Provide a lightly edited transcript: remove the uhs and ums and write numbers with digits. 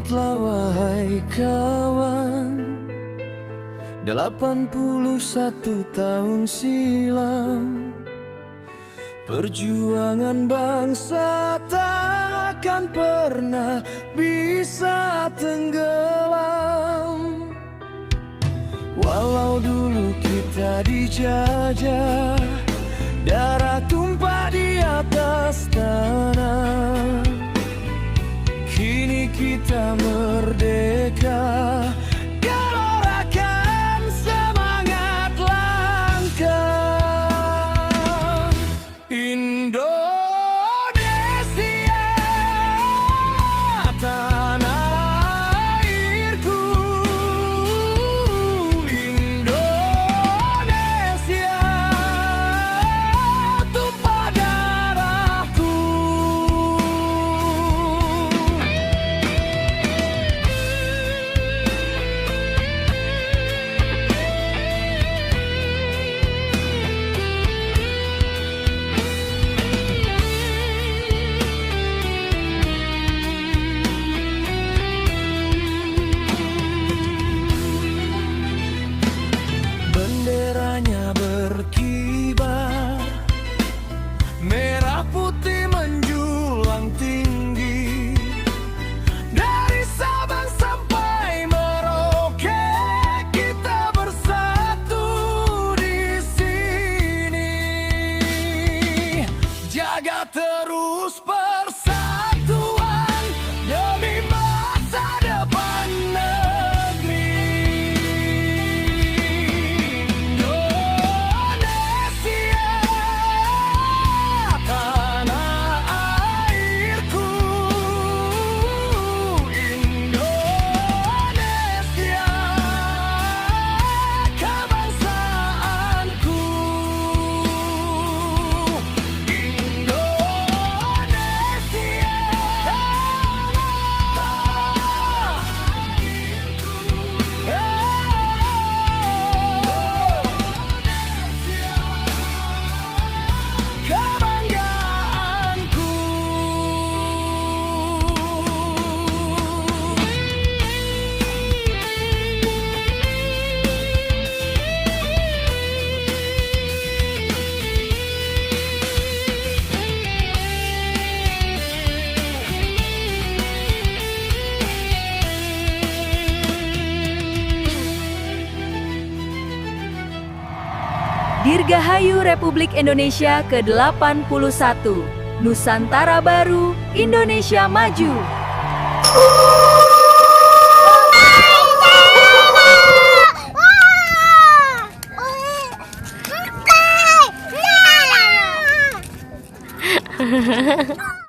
Ingatlah wahai kawan, 81 tahun silam, perjuangan bangsa tak akan pernah bisa tenggelam. Walau dulu kita dijajah, darah tumpah di atas tanah, kini kita merdeka. Gelorakan semangat langkah Indonesia, tanah airku. Indonesia, tumpah darahku. Benderanya berkibar, merah putih menjulang tinggi, dari Sabang sampai Merauke kita bersatu di sini. Jaga terus persatuan demi masa depan negeri. Dirgahayu Republik Indonesia ke-81, Nusantara Baru, Indonesia Maju.